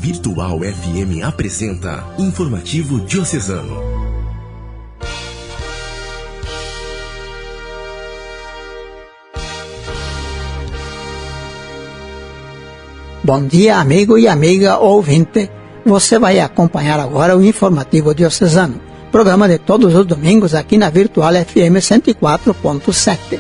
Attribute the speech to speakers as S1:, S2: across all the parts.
S1: Virtual FM apresenta Informativo Diocesano.
S2: Bom dia, amigo e amiga ouvinte. Você vai acompanhar agora o Informativo Diocesano, programa de todos os domingos aqui na Virtual FM 104.7.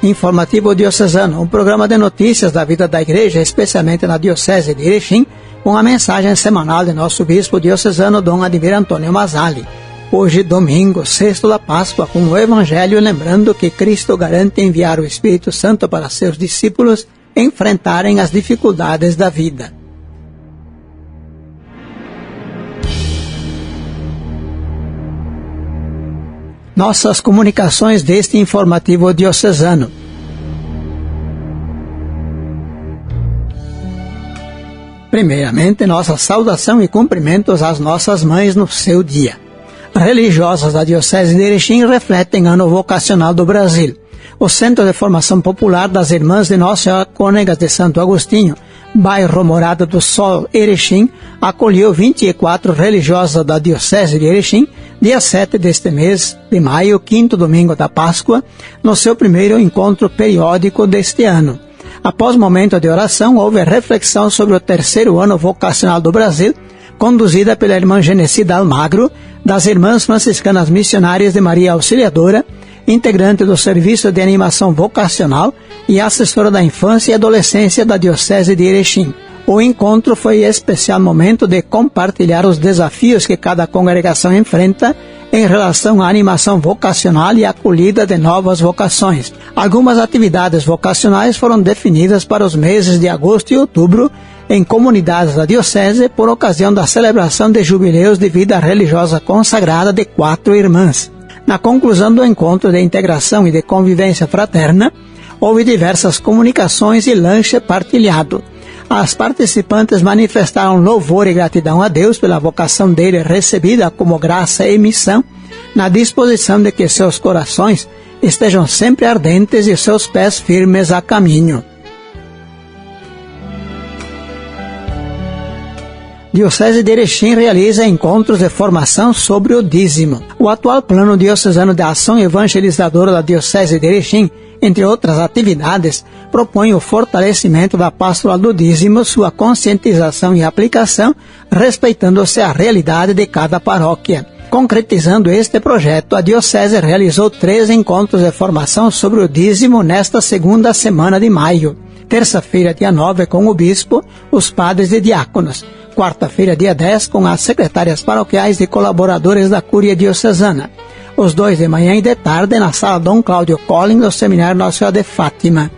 S2: Informativo Diocesano, um programa de notícias da vida da Igreja, especialmente na Diocese de Erechim, com a mensagem semanal de nosso Bispo Diocesano, Dom Ademir Antônio Mazzali. Hoje, domingo, sexto da Páscoa, com o Evangelho, lembrando que Cristo garante enviar o Espírito Santo para seus discípulos enfrentarem as dificuldades da vida. Nossas comunicações deste Informativo Diocesano. Primeiramente, nossa saudação e cumprimentos às nossas mães no seu dia. Religiosas da Diocese de Erechim refletem Ano Vocacional do Brasil. O Centro de Formação Popular das Irmãs de Nossa Senhora Cônegas de Santo Agostinho, bairro Morada do Sol, Erechim, acolheu 24 religiosas da Diocese de Erechim, dia 7 deste mês de maio, quinto domingo da Páscoa, no seu primeiro encontro periódico deste ano. Após momento de oração, houve reflexão sobre o terceiro Ano Vocacional do Brasil, conduzida pela irmã Genecida Almagro, das Irmãs Franciscanas Missionárias de Maria Auxiliadora, integrante do Serviço de Animação Vocacional e assessora da Infância e Adolescência da Diocese de Erechim. O encontro foi especial momento de compartilhar os desafios que cada congregação enfrenta em relação à animação vocacional e acolhida de novas vocações. Algumas atividades vocacionais foram definidas para os meses de agosto e outubro em comunidades da Diocese por ocasião da celebração de jubileus de vida religiosa consagrada de 4 irmãs. Na conclusão do encontro de integração e de convivência fraterna, houve diversas comunicações e lanche partilhado. As participantes manifestaram louvor e gratidão a Deus pela vocação dele recebida como graça e missão, na disposição de que seus corações estejam sempre ardentes e seus pés firmes a caminho. Diocese de Erechim realiza encontros de formação sobre o dízimo. O atual Plano Diocesano de Ação Evangelizadora da Diocese de Erechim, entre outras atividades, propõe o fortalecimento da pastoral do dízimo, sua conscientização e aplicação, respeitando-se a realidade de cada paróquia. Concretizando este projeto, a Diocese realizou 3 encontros de formação sobre o dízimo nesta segunda semana de maio. Terça-feira, dia 9, com o bispo, os padres e diáconos. Quarta-feira, dia 10, com as secretárias paroquiais e colaboradores da Cúria Diocesana. Os 2 de manhã e de tarde na sala Dom Cláudio Collin, do Seminário Nossa Senhora de Fátima.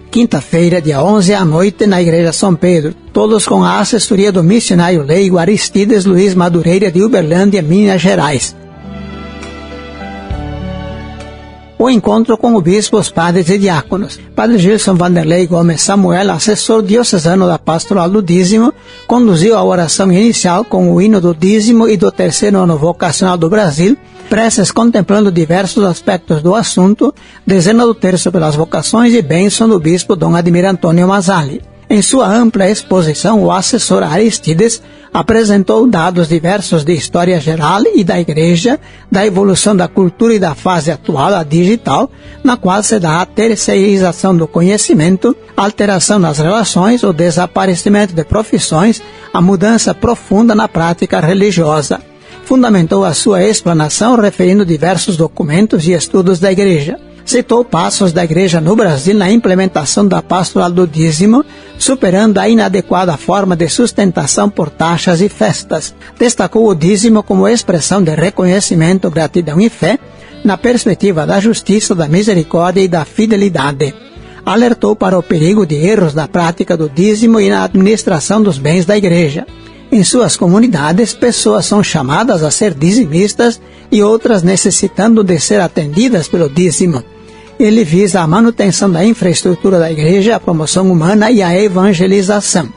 S2: Quinta-feira, dia 11, à noite, na Igreja São Pedro, todos com a assessoria do missionário leigo Aristides Luiz Madureira de Uberlândia, Minas Gerais. O encontro com o bispo, os padres e diáconos. Padre Gilson Vanderlei Gomes Samuel, assessor diocesano da Pastoral do Dízimo, conduziu a oração inicial com o hino do dízimo e do terceiro Ano Vocacional do Brasil, preces contemplando diversos aspectos do assunto, dezena do terço pelas vocações e bênção do bispo Dom Ademir Antônio Mazzali. Em sua ampla exposição, o assessor Aristides apresentou dados diversos de história geral e da Igreja, da evolução da cultura e da fase atual, a digital, na qual se dá a terceirização do conhecimento, a alteração nas relações, o desaparecimento de profissões, a mudança profunda na prática religiosa. Fundamentou a sua explanação referindo diversos documentos e estudos da Igreja. Citou passos da Igreja no Brasil na implementação da pastoral do dízimo, superando a inadequada forma de sustentação por taxas e festas. Destacou o dízimo como expressão de reconhecimento, gratidão e fé, na perspectiva da justiça, da misericórdia e da fidelidade. Alertou para o perigo de erros na prática do dízimo e na administração dos bens da Igreja. Em suas comunidades, pessoas são chamadas a ser dizimistas e outras necessitando de ser atendidas pelo dízimo. Ele visa a manutenção da infraestrutura da Igreja, a promoção humana e a evangelização.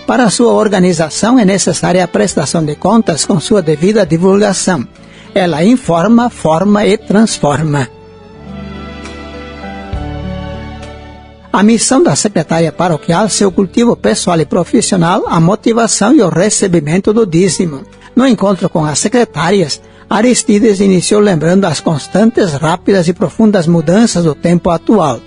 S2: Para sua organização é necessária a prestação de contas com sua devida divulgação. Ela informa, forma e transforma. A missão da secretária paroquial, seu cultivo pessoal e profissional, a motivação e o recebimento do dízimo. No encontro com as secretárias, Aristides iniciou lembrando as constantes, rápidas e profundas mudanças do tempo atual.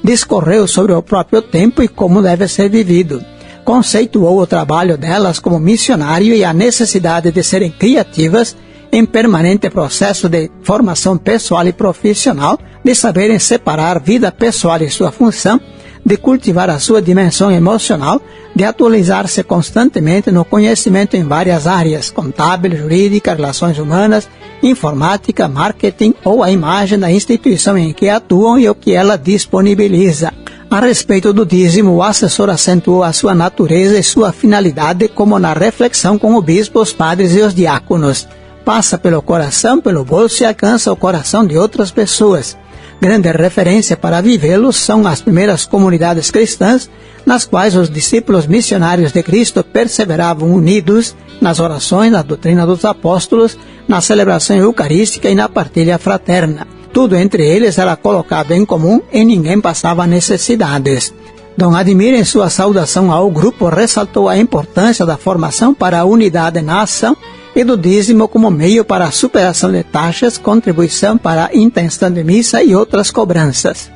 S2: Discorreu sobre o próprio tempo e como deve ser vivido. Conceituou o trabalho delas como missionário e a necessidade de serem criativas em permanente processo de formação pessoal e profissional, de saberem separar vida pessoal e sua função, de cultivar a sua dimensão emocional, de atualizar-se constantemente no conhecimento em várias áreas, contábil, jurídica, relações humanas, informática, marketing ou a imagem da instituição em que atuam e o que ela disponibiliza. A respeito do dízimo, o assessor acentuou a sua natureza e sua finalidade, como na reflexão com o bispo, os padres e os diáconos. Passa pelo coração, pelo bolso e alcança o coração de outras pessoas. Grande referência para vivê-lo são as primeiras comunidades cristãs, nas quais os discípulos missionários de Cristo perseveravam unidos nas orações, na doutrina dos apóstolos, na celebração eucarística e na partilha fraterna. Tudo entre eles era colocado em comum e ninguém passava necessidades. Dom Admir, em sua saudação ao grupo, ressaltou a importância da formação para a unidade na ação e do dízimo como meio para a superação de taxas, contribuição para a intenção de missa e outras cobranças.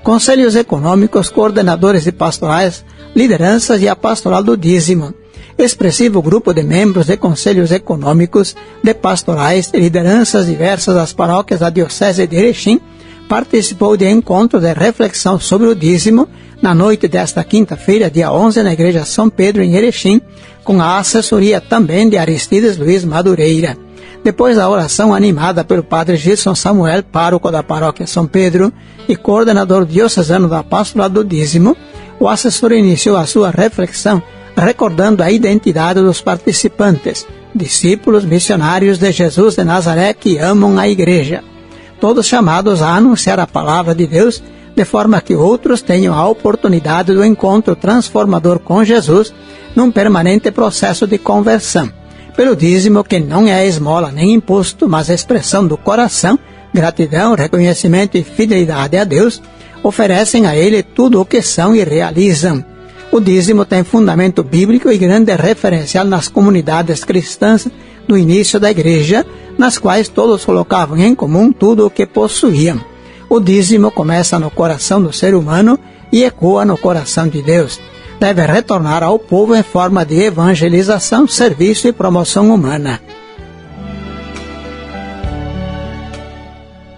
S2: Conselhos econômicos, coordenadores de pastorais, lideranças e a pastoral do dízimo. Expressivo grupo de membros de conselhos econômicos, de pastorais e lideranças diversas das paróquias da Diocese de Erechim participou de encontro de reflexão sobre o dízimo na noite desta quinta-feira, dia 11, na Igreja São Pedro, em Erechim, com a assessoria também de Aristides Luiz Madureira. Depois da oração animada pelo padre Gilson Samuel, pároco da paróquia São Pedro e coordenador diocesano da pastoral do dízimo, o assessor iniciou a sua reflexão recordando a identidade dos participantes, discípulos missionários de Jesus de Nazaré que amam a Igreja, todos chamados a anunciar a palavra de Deus, de forma que outros tenham a oportunidade do encontro transformador com Jesus num permanente processo de conversão. Pelo dízimo, que não é esmola nem imposto, mas expressão do coração, gratidão, reconhecimento e fidelidade a Deus, oferecem a Ele tudo o que são e realizam. O dízimo tem fundamento bíblico e grande referencial nas comunidades cristãs do início da Igreja, nas quais todos colocavam em comum tudo o que possuíam. O dízimo começa no coração do ser humano e ecoa no coração de Deus. Deve retornar ao povo em forma de evangelização, serviço e promoção humana.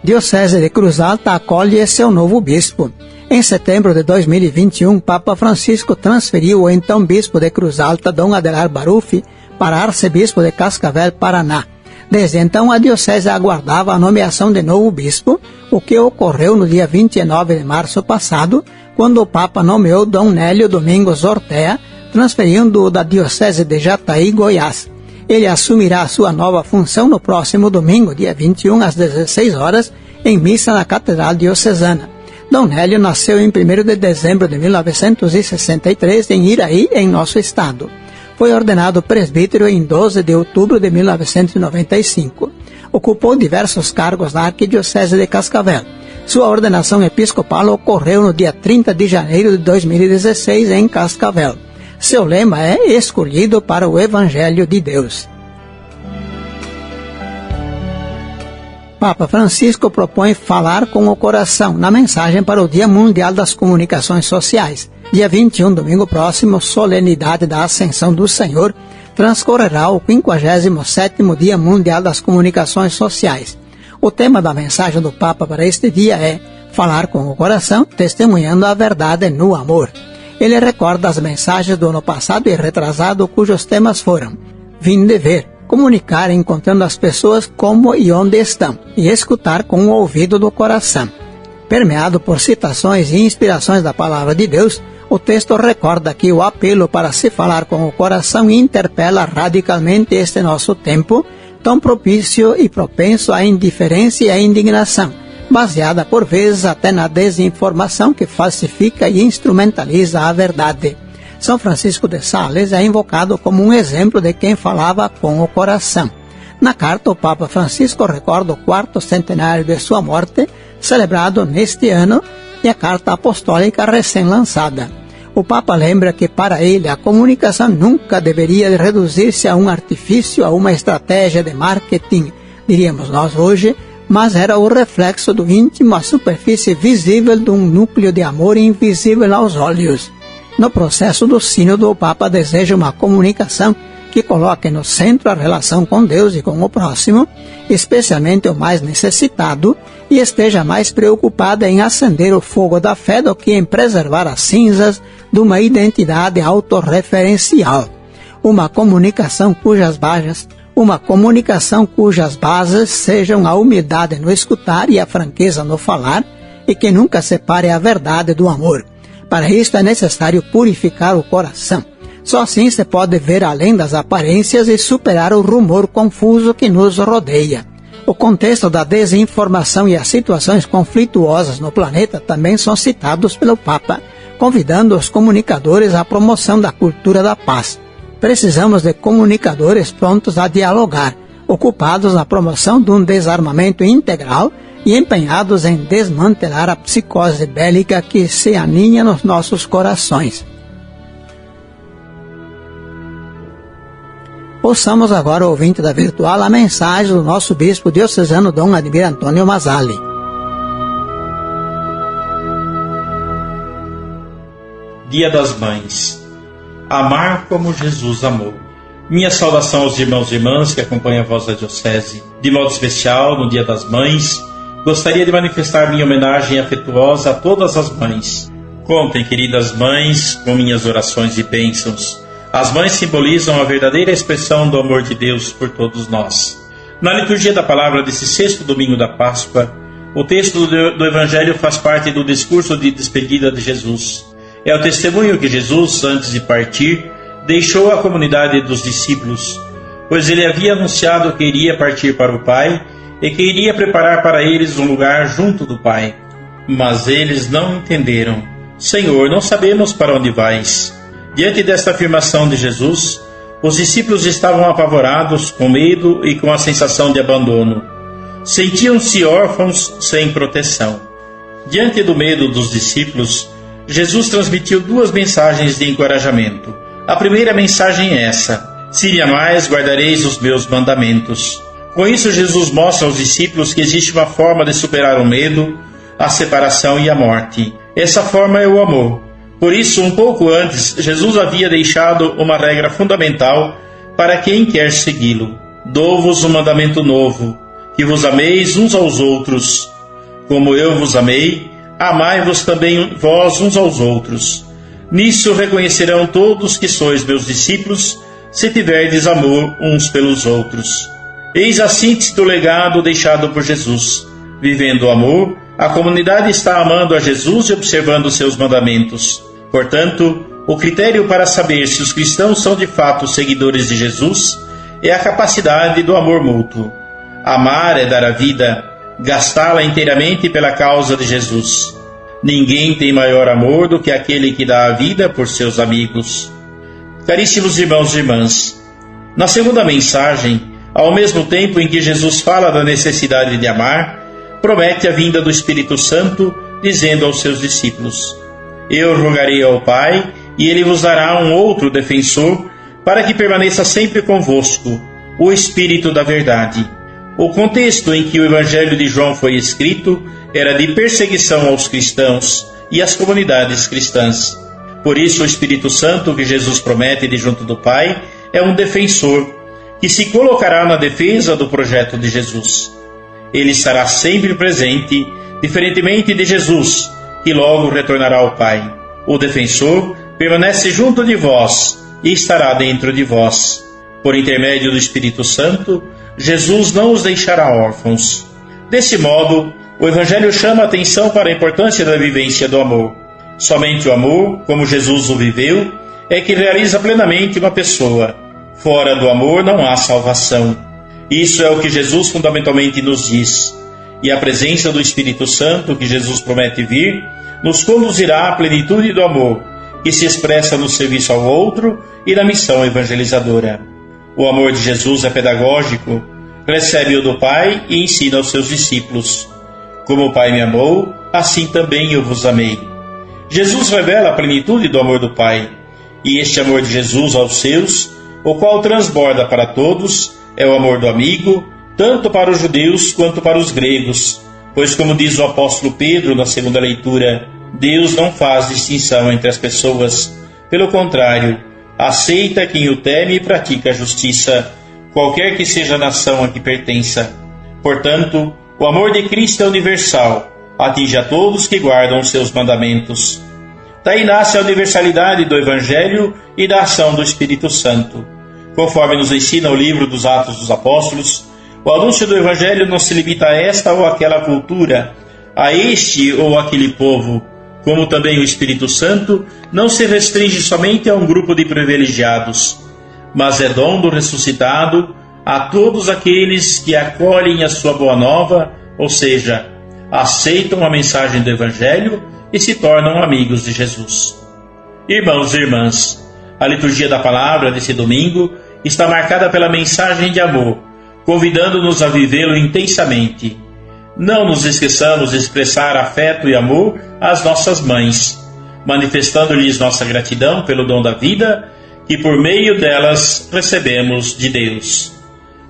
S2: Diocese de Cruz Alta acolhe seu novo bispo. Em setembro de 2021, Papa Francisco transferiu o então bispo de Cruz Alta, Dom Adelar Barufi, para arcebispo de Cascavel, Paraná. Desde então, a diocese aguardava a nomeação de novo bispo, o que ocorreu no dia 29 de março passado, quando o Papa nomeou Dom Nélio Domingos Ortea, transferindo-o da diocese de Jataí, Goiás. Ele assumirá a sua nova função no próximo domingo, dia 21, às 16 horas, em missa na Catedral Diocesana. Dom Nélio nasceu em 1º de dezembro de 1963 em Iraí, em nosso estado. Foi ordenado presbítero em 12 de outubro de 1995. Ocupou diversos cargos na Arquidiocese de Cascavel. Sua ordenação episcopal ocorreu no dia 30 de janeiro de 2016 em Cascavel. Seu lema é Escolhido para o Evangelho de Deus. Papa Francisco propõe falar com o coração na mensagem para o Dia Mundial das Comunicações Sociais. Dia 21, domingo próximo, solenidade da Ascensão do Senhor, transcorrerá o 57º Dia Mundial das Comunicações Sociais. O tema da mensagem do Papa para este dia é Falar com o Coração, testemunhando a verdade no amor. Ele recorda as mensagens do ano passado e retrasado, cujos temas foram Vinde ver, comunicar encontrando as pessoas como e onde estão, e escutar com o ouvido do coração. Permeado por citações e inspirações da Palavra de Deus, o texto recorda que o apelo para se falar com o coração interpela radicalmente este nosso tempo, tão propício e propenso à indiferença e à indignação, baseada por vezes até na desinformação que falsifica e instrumentaliza a verdade. São Francisco de Sales é invocado como um exemplo de quem falava com o coração. Na carta, o Papa Francisco recorda o 4º centenário de sua morte, celebrado neste ano, e a Carta Apostólica recém-lançada. O Papa lembra que para ele a comunicação nunca deveria reduzir-se a um artifício, a uma estratégia de marketing, diríamos nós hoje, mas era o reflexo do íntimo, a superfície visível de um núcleo de amor invisível aos olhos. No processo do sínodo, o Papa deseja uma comunicação que coloque no centro a relação com Deus e com o próximo, especialmente o mais necessitado, e esteja mais preocupada em acender o fogo da fé do que em preservar as cinzas de uma identidade autorreferencial. Uma comunicação cujas bases sejam a humildade no escutar e a franqueza no falar, e que nunca separe a verdade do amor. Para isto é necessário purificar o coração. Só assim se pode ver além das aparências e superar o rumor confuso que nos rodeia. O contexto da desinformação e as situações conflituosas no planeta também são citados pelo Papa, convidando os comunicadores à promoção da cultura da paz. Precisamos de comunicadores prontos a dialogar, ocupados na promoção de um desarmamento integral e empenhados em desmantelar a psicose bélica que se aninha nos nossos corações. Ouçamos agora, ouvinte da Virtual, a mensagem do nosso bispo diocesano Dom Ademir Antônio Mazzali.
S3: Dia das Mães. Amar como Jesus amou. Minha saudação aos irmãos e irmãs que acompanham a voz da Diocese. De modo especial, no Dia das Mães, gostaria de manifestar minha homenagem afetuosa a todas as mães. Contem, queridas mães, com minhas orações e bênçãos. As mães simbolizam a verdadeira expressão do amor de Deus por todos nós. Na liturgia da palavra desse sexto domingo da Páscoa, o texto do Evangelho faz parte do discurso de despedida de Jesus. É o testemunho que Jesus, antes de partir, deixou à comunidade dos discípulos, pois ele havia anunciado que iria partir para o Pai e que iria preparar para eles um lugar junto do Pai. Mas eles não entenderam. Senhor, não sabemos para onde vais. Diante desta afirmação de Jesus, os discípulos estavam apavorados, com medo e com a sensação de abandono. Sentiam-se órfãos sem proteção. Diante do medo dos discípulos, Jesus transmitiu duas mensagens de encorajamento. A primeira mensagem é essa: se me amais, guardareis os meus mandamentos. Com isso, Jesus mostra aos discípulos que existe uma forma de superar o medo, a separação e a morte. Essa forma é o amor. Por isso, um pouco antes, Jesus havia deixado uma regra fundamental para quem quer segui-lo. Dou-vos um mandamento novo, que vos ameis uns aos outros. Como eu vos amei, amai-vos também vós uns aos outros. Nisso reconhecerão todos que sois meus discípulos, se tiverdes amor uns pelos outros. Eis a síntese do legado deixado por Jesus. Vivendo o amor, a comunidade está amando a Jesus e observando seus mandamentos. Portanto, o critério para saber se os cristãos são de fato seguidores de Jesus é a capacidade do amor mútuo. Amar é dar a vida, gastá-la inteiramente pela causa de Jesus. Ninguém tem maior amor do que aquele que dá a vida por seus amigos. Caríssimos irmãos e irmãs, na segunda mensagem, ao mesmo tempo em que Jesus fala da necessidade de amar, promete a vinda do Espírito Santo, dizendo aos seus discípulos: eu rogarei ao Pai, e Ele vos dará um outro defensor, para que permaneça sempre convosco, o Espírito da Verdade. O contexto em que o Evangelho de João foi escrito era de perseguição aos cristãos e às comunidades cristãs. Por isso, o Espírito Santo, que Jesus promete de junto do Pai, é um defensor, que se colocará na defesa do projeto de Jesus. Ele estará sempre presente, diferentemente de Jesus, que logo retornará ao Pai. O defensor permanece junto de vós e estará dentro de vós. Por intermédio do Espírito Santo, Jesus não os deixará órfãos. Desse modo, o Evangelho chama a atenção para a importância da vivência do amor. Somente o amor, como Jesus o viveu, é que realiza plenamente uma pessoa. Fora do amor não há salvação. Isso é o que Jesus fundamentalmente nos diz. E a presença do Espírito Santo, que Jesus promete vir, nos conduzirá à plenitude do amor, que se expressa no serviço ao outro e na missão evangelizadora. O amor de Jesus é pedagógico, recebe-o do Pai e ensina aos seus discípulos. Como o Pai me amou, assim também eu vos amei. Jesus revela a plenitude do amor do Pai, e este amor de Jesus aos seus, o qual transborda para todos, é o amor do amigo, tanto para os judeus quanto para os gregos, pois, como diz o apóstolo Pedro na segunda leitura, Deus não faz distinção entre as pessoas. Pelo contrário, aceita quem o teme e pratica a justiça, qualquer que seja a nação a que pertença. Portanto, o amor de Cristo é universal, atinge a todos que guardam os seus mandamentos. Daí nasce a universalidade do Evangelho e da ação do Espírito Santo. Conforme nos ensina o livro dos Atos dos Apóstolos, o anúncio do Evangelho não se limita a esta ou aquela cultura, a este ou aquele povo, como também o Espírito Santo não se restringe somente a um grupo de privilegiados, mas é dom do ressuscitado a todos aqueles que acolhem a sua boa nova, ou seja, aceitam a mensagem do Evangelho e se tornam amigos de Jesus. Irmãos e irmãs, a liturgia da palavra desse domingo está marcada pela mensagem de amor, convidando-nos a vivê-lo intensamente. Não nos esqueçamos de expressar afeto e amor às nossas mães, manifestando-lhes nossa gratidão pelo dom da vida que por meio delas recebemos de Deus.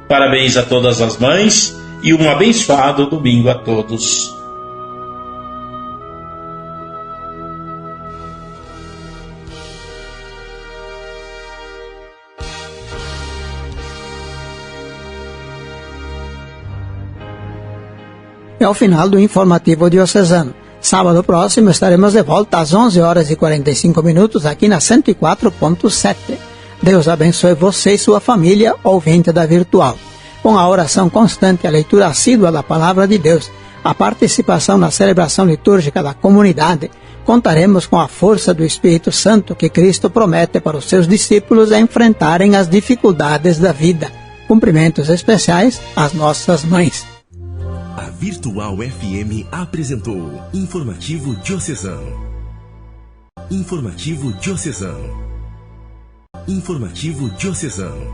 S3: Parabéns a todas as mães e um abençoado domingo a todos.
S2: É o final do Informativo Diocesano. Sábado próximo estaremos de volta às 11h45 aqui na 104.7. Deus abençoe você e sua família, ouvinte da Virtual. Com a oração constante, a leitura assídua da Palavra de Deus, a participação na celebração litúrgica da comunidade, contaremos com a força do Espírito Santo que Cristo promete para os seus discípulos a enfrentarem as dificuldades da vida. Cumprimentos especiais às nossas mães.
S1: A Virtual FM apresentou Informativo Diocesano. Informativo Diocesano. Informativo Diocesano.